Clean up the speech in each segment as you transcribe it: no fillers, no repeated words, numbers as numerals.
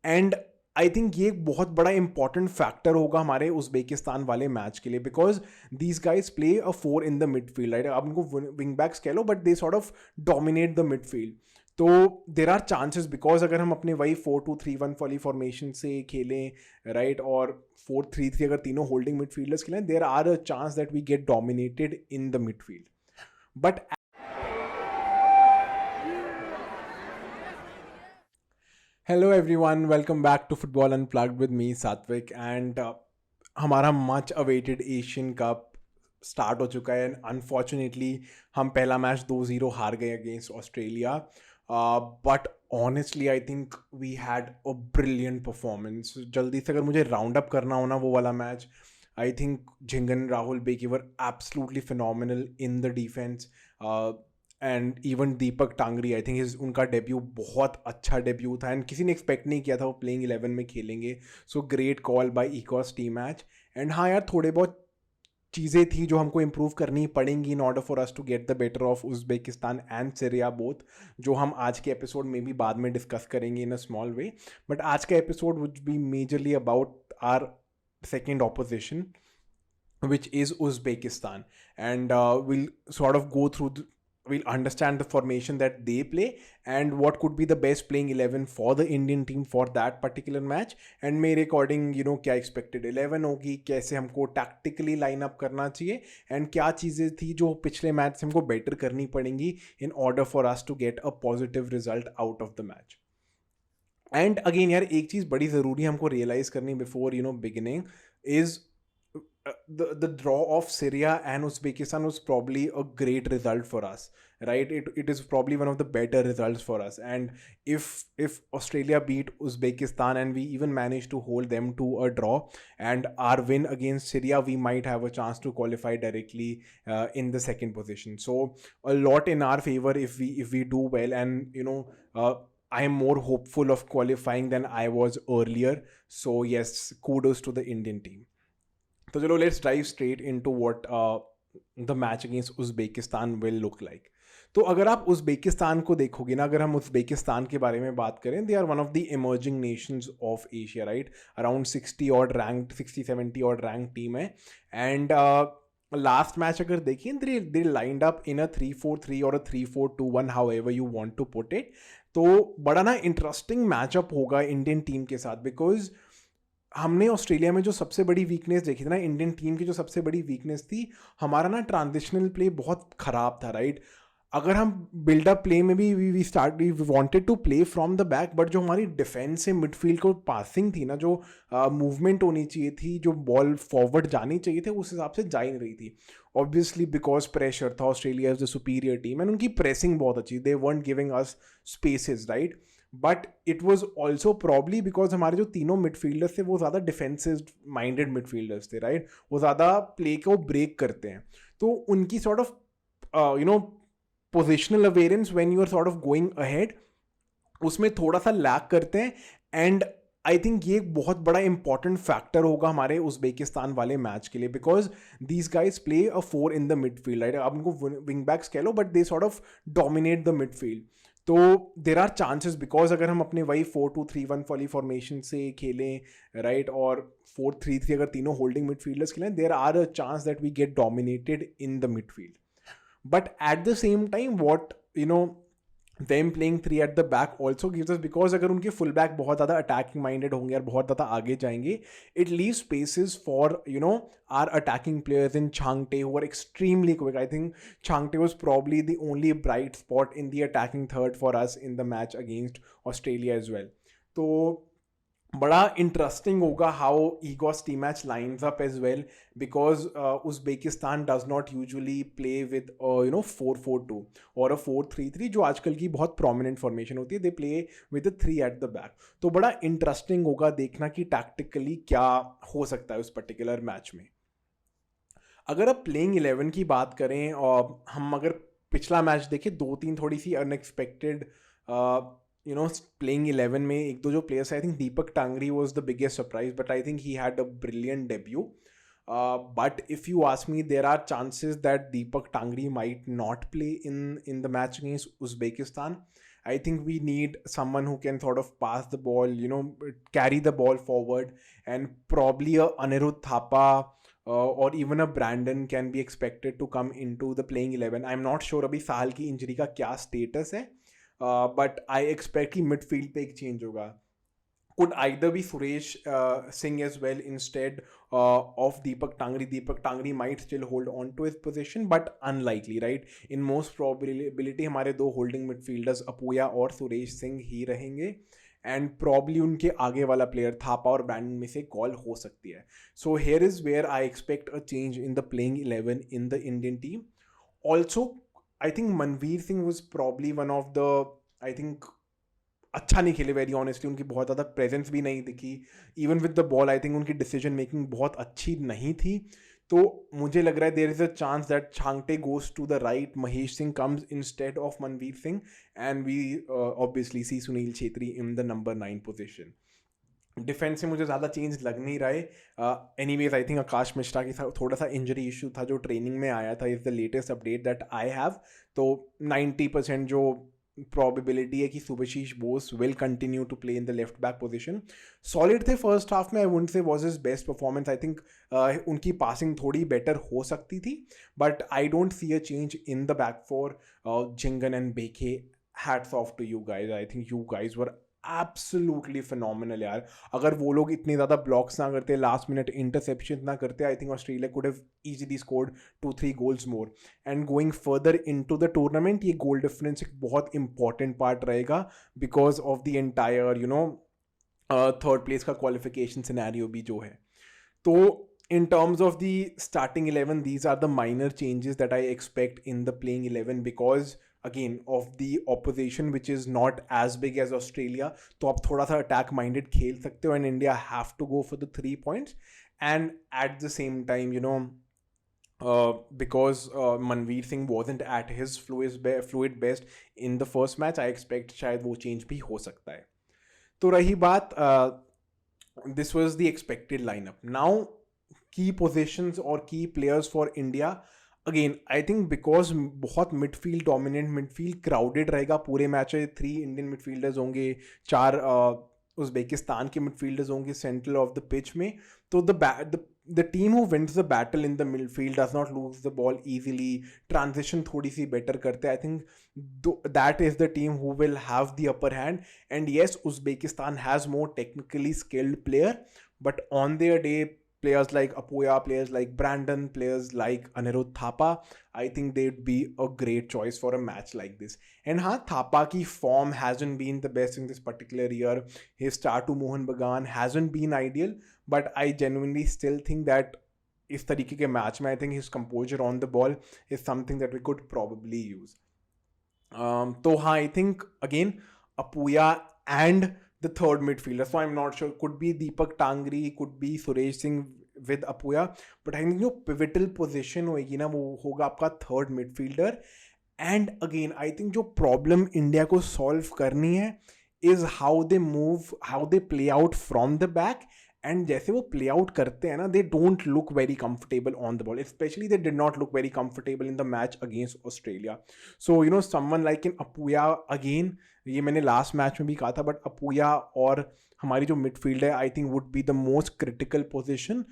And I think ये एक बहुत बड़ा इंपॉर्टेंट फैक्टर होगा हमारे उज्बेकिस्तान वाले मैच के लिए, because these guys play a four in the midfield, right? आप उनको विंग बैक्स कह लो, but they sort of dominate the midfield. तो देर आर चांसेस, बिकॉज अगर हम अपने वही 4-2-3-1 वाली फॉर्मेशन से खेलें, राइट, और 4-3-3 अगर तीनों होल्डिंग मिडफील्डर्स खेलें, there are a chance that we get dominated in the midfield. But hello everyone, welcome back to football unplugged with me Satvik. And हमारा much awaited Asian cup start हो चुका है. अनफॉर्चुनेटली हम पहला मैच 2-0 हार गए against Australia. But honestly I think we had a brilliant performance. जल्दी से अगर मुझे राउंड अप करना हो ना वो वाला match, I think Jhingan Rahul Bheke were absolutely phenomenal in the defence. And even Deepak Tangri, I think उनका डेब्यू बहुत अच्छा डेब्यू था एंड किसी ने एक्सपेक्ट नहीं किया था वो प्लेइंग 11 में खेलेंगे. So great call by Igor's team match. And हाँ यार, थोड़े बहुत चीज़ें थी जो हमको इम्प्रूव करनी पड़ेंगी in order for us to get the better of Uzbekistan and Syria both, जो हम आज के एपिसोड में भी बाद में डिस्कस करेंगे इन अ स्मॉल वे. बट आज का episode would be majorly about our second opposition, which is Uzbekistan, and we'll sort of go through we'll understand the formation that they play and what could be the best playing 11 for the Indian team for that particular match. And मेरे according क्या expected 11 होगी, कैसे हमको tactically line up करना चाहिए, and क्या चीज़ें थी जो पिछले मैच से हमको better करनी पड़ेंगी in order for us to get a positive result out of the match. And again यार, एक चीज़ बड़ी ज़रूरी हमको रियलाइज़ करनी before beginning is the draw of Syria and Uzbekistan was probably a great result for us, right? It is probably one of the better results for us. And if Australia beat Uzbekistan and we even managed to hold them to a draw, and our win against Syria, we might have a chance to qualify directly in the second position. So a lot in our favor if we do well, and I am more hopeful of qualifying than I was earlier. So yes, kudos to the Indian team. तो चलो, let's dive straight into what the match against Uzbekistan will look like. तो अगर आप Uzbekistan को देखोगे ना, अगर हम उज्बेकिस्तान के बारे में बात करें, they are one of the emerging nations of Asia, right? Around 60-70 odd rank team है. एंड लास्ट मैच अगर देखिए, they lined up in a 3-4-3 और a 3-4-2-1, however you want to put it. तो बड़ा ना इंटरेस्टिंग मैचअप होगा Indian team के साथ, बिकॉज हमने ऑस्ट्रेलिया में जो सबसे बड़ी वीकनेस देखी थी ना, इंडियन टीम की जो सबसे बड़ी वीकनेस थी, हमारा ना ट्रांजिशनल प्ले बहुत खराब था, राइट? अगर हम बिल्डअप प्ले में भी we wanted to play from the back, but जो हमारी डिफेंस से मिडफील्ड को पासिंग थी ना, जो मूवमेंट होनी चाहिए थी, जो बॉल फॉरवर्ड जानी चाहिए थी, उस हिसाब से जा ही नहीं रही थी. ऑब्वियसली बिकॉज प्रेशर था, Australia is the superior team and उनकी प्रेसिंग बहुत अच्छी, they weren't giving us spaces, right? But it was also probably because हमारे जो तीनों मिडफील्डर्स थे वो ज़्यादा डिफेंसिव माइंडेड मिडफील्डर्स थे, राइट? वो ज़्यादा प्ले को ब्रेक करते हैं. तो उनकी sort of positional awareness when you are sort of going ahead, उसमें थोड़ा सा लैक करते हैं. एंड आई थिंक ये एक बहुत बड़ा इंपॉर्टेंट फैक्टर होगा हमारे उज्बेकिस्तान वाले मैच के लिए, because these guys play a four in the midfield, right? आप उनको विंग बैक्स कह लो, but they sort of dominate the midfield. तो देर आर चांसेस, बिकॉज अगर हम अपने वही 4-2-3-1 वाली फॉर्मेशन से खेलें, राइट, और 4-3-3 अगर तीनों होल्डिंग मिडफील्डर्स खेलें, there are a chance that we get dominated in the midfield. But at the same time, what them playing three at the back also gives us, because अगर उनके full back बहुत ज़्यादा attacking minded होंगे और बहुत ज़्यादा आगे जाएंगे, it leaves spaces for our attacking players in Changte, who are extremely quick. I think Changte was probably the only bright spot in the attacking third for us in the match against Australia as well. तो बड़ा interesting होगा how Igor's team match lines up as well, because Uzbekistan does not usually play with 4-4-2 और 4-3-3, जो आजकल की बहुत prominent formation होती है. They play with 3 eight the back. तो बड़ा इंटरेस्टिंग होगा देखना कि टैक्टिकली क्या हो सकता है उस पर्टिकुलर मैच में. अगर आप प्लेइंग 11 की बात करें और हम अगर पिछला मैच देखें, 2-3 थोड़ी सी अनएक्सपेक्टेड playing 11 में एक दो जो players, I think Deepak Tangri was the biggest surprise, but I think he had a brilliant debut. But if you ask me, there are chances that Deepak Tangri might not play in the match against Uzbekistan. I think we need someone who can sort of pass the ball, carry the ball forward, and probably a Anirudh Thapa or even a Brandon can be expected to come into the playing 11. I'm not sure अभी साल की injury का क्या status है, but I expect कि midfield पे एक change होगा. Could either be Suresh Singh as well instead of Deepak Tangri. Deepak Tangri might still hold on to his position, but unlikely, right? In most probability हमारे दो holding midfielders अपूया और सुरेश सिंह ही रहेंगे, and probably उनके आगे वाला player Thapa और Brandon में से कॉल हो सकती है. So here is where I expect a change in the playing 11 in the Indian team. Also I think Manvir Singh was probably one of the, I think अच्छा नहीं खेले वेरी ऑनेस्टली. उनकी बहुत ज़्यादा प्रेजेंस भी नहीं दिखी. Even with the ball I think उनकी डिसीजन मेकिंग बहुत अच्छी नहीं थी. तो मुझे लग रहा है there is a chance that Chhangte goes to the right, Mahesh Singh comes instead of Manvir Singh, and we obviously see Sunil Chhetri in the number 9 position. Defence से मुझे ज़्यादा चेंज लग नहीं रहा है. Anyways I think Akash Mishra के साथ थोड़ा सा इंजरी इशू था जो ट्रेनिंग में आया था, is the latest update that I have. तो 90% जो probability है कि Subhashish Bose will continue to play in the left back position. Solid थे first half में, I wouldn't say was his best performance. I think उनकी passing थोड़ी better हो सकती थी, but I don't see a change in the back four. Jingan and Beke, hats off to you guys. I think you guys were absolutely phenomenal यार. अगर वो लोग इतने ज़्यादा ब्लॉक्स ना करते, लास्ट मिनट इंटरसेप्शन ना करते, I think Australia could have easily scored 2-3 goals more. And going further into the tournament ये गोल डिफरेंस एक बहुत इंपॉर्टेंट पार्ट रहेगा because of the entire third place का क्वालिफिकेशन सिनेरियो भी जो है. तो in terms of the starting 11, these are the minor changes that I expect in the playing 11 because again of the opposition which is not as big as Australia. तो आप थोड़ा सा attack minded खेल सकते हो and India have to go for the 3 points. And at the same time, because Manveer Singh wasn't at his fluid best in the first match, I expect शायद वो change भी हो सकता है. तो रही बात, this was the expected lineup. Now key positions or key players for India, again I think because बहुत midfield dominant, midfield crowded रहेगा पूरे मैच में. 3 Indian midfielders होंगे, 4 उज़्बेकिस्तान के midfielders होंगे सेंट्रल ऑफ द पिच में. तो the team who wins the battle in the midfield does not lose the ball easily, transition थोड़ी सी better करते हैं. I think that is the team who will have the upper hand. And yes, Uzbekistan has more technically skilled player, but on their day players like Apoya, players like Brandon, players like Anirudh Thapa, I think they'd be a great choice for a match like this. And हाँ, Thapa की form hasn't been the best in this particular year. His start to Mohan Bagan hasn't been ideal, but I genuinely still think that इस तरीके के match में I think his composure on the ball is something that we could probably use. तो हाँ, I think again Apoya and the third midfielder. So I'm not sure. Could be Deepak Tangri, could be Suresh Singh with Apoya. But I think जो pivotal position होगी ना वो होगा आपका third midfielder. And again, I think जो problem India को solve करनी है is how they move, how they play out from the back. And जैसे वो प्ले आउट करते हैं ना, they don't look very comfortable on the ball. Specially they did not look very comfortable in the match against Australia. So someone like in अपूया, again ये मैंने last match में भी कहा था, बट अपूया और हमारी जो मिडफील्ड है आई think would be the most critical position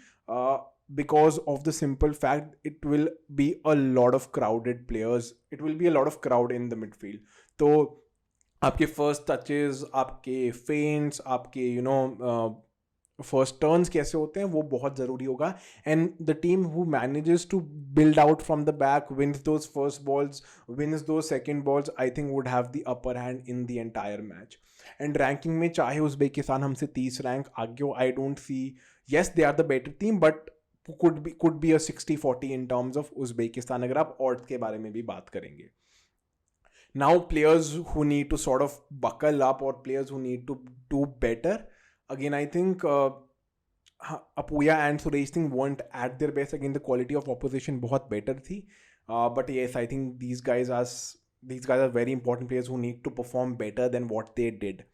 because of the simple fact it will be a lot of crowded players, it will be a lot of crowd in the midfield. तो आपके first touches, आपके फेंट्स, आपके first turns कैसे होते हैं वो बहुत ज़रूरी होगा. And the team who manages to build out from the back, wins those first balls, wins those second balls, I think would have the upper hand in the entire match. And ranking में चाहे Uzbekistan हमसे 30 rank आगे हो, I don't see, yes they are the better team, but could be a 60-40 in terms of Uzbekistan अगर आप odds के बारे में भी बात करेंगे. Now players who need to sort of buckle up or players who need to do better, again I think Apoya and Suresh Singh weren't at their best. Again the quality of opposition बहुत better थी, but yes I think these guys are very important players who need to perform better than what they did.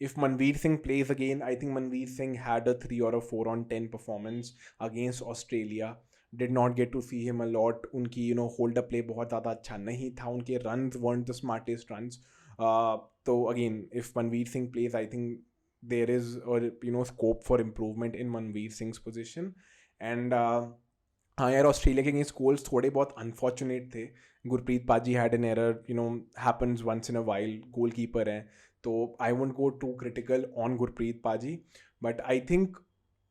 If Manveer Singh plays again, I think Manveer Singh had a 3 or a 4 on 10 performance against Australia. Did not get to see him a lot. उनकी hold up play बहुत ज़्यादा अच्छा नहीं था. उनके runs weren't the smartest runs. So again, if Manveer Singh plays, I think there is a scope for improvement in Manveer Singh's position. And हाँ यार, Australia के अगेंस्ट गोल्स थोड़े बहुत अनफॉर्चुनेट थे. Gurpreet paaji had an error, happens once in a while, goal keeper. तो I won't go to critical on Gurpreet paaji, but I think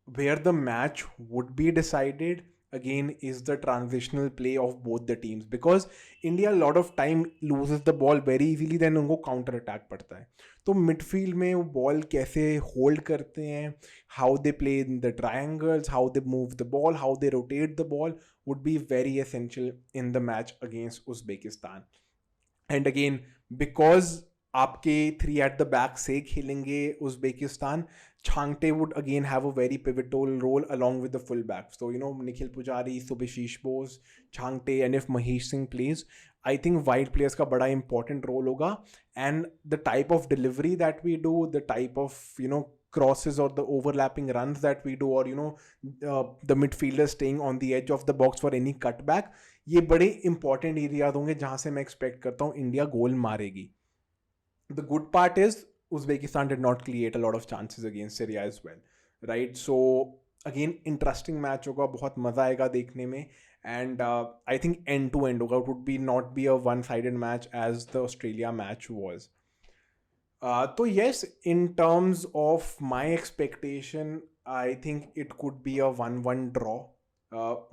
where the match would be decided again is the transitional play of both the teams, because India a lot of time loses the ball very easily, then उनको counter attack पड़ता है. तो midfield में वो ball कैसे hold करते हैं, how they play in the triangles, how they move the ball, how they rotate the ball would be very essential in the match against Uzbekistan. And again because आपके three at the back से खेलेंगे Uzbekistan, Chhangte would again have a very pivotal role along with the full backs. तो निखिल पुजारी, सुबेशीष Bose, Chhangte, and if Mahesh Singh plays, I think wide players का बड़ा important role होगा. And the type of delivery that we do, the type of crosses or the overlapping runs that we do, or the midfielder staying on the edge of the box for any cutback, ये बड़े important areas होंगे जहां से मैं expect करता हूँ India goal मारेगी. The good part is Uzbekistan did not create a lot of chances against Syria as well, right? So again interesting match होगा, बहुत मजा आएगा देखने में. And I think end to end होगा. It would be not be a one sided match as the Australia match was. So yes, in terms of my expectation, I think it could be a 1-1 draw.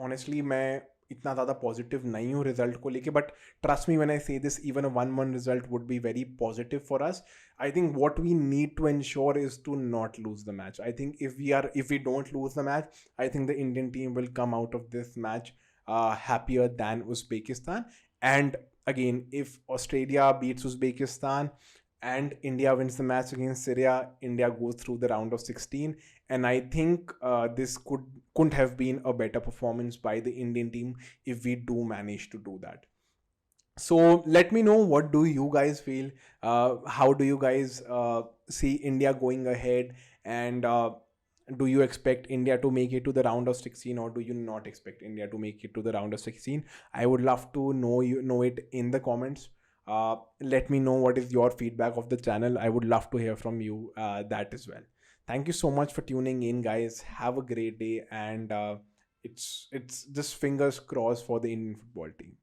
Honestly, मैं इतना ज़्यादा positive नहीं हूँ result को लेके, but trust me when I say this, even a 1-1 result would be very positive for us. I think what we need to ensure is to not lose the match. I think if we don't lose the match, I think the Indian team will come out of this match happier than Uzbekistan. And again, if Australia beats Uzbekistan and India wins the match against Syria, India goes through the round of 16. And I think this couldn't have been a better performance by the Indian team if we do manage to do that. So let me know, what do you guys feel? How do you guys see India going ahead? And do you expect India to make it to the round of 16, or do you not expect India to make it to the round of 16? I would love to know it in the comments. Let me know what is your feedback of the channel. I would love to hear from you that as well. Thank you so much for tuning in, guys. Have a great day, and it's just fingers crossed for the Indian football team.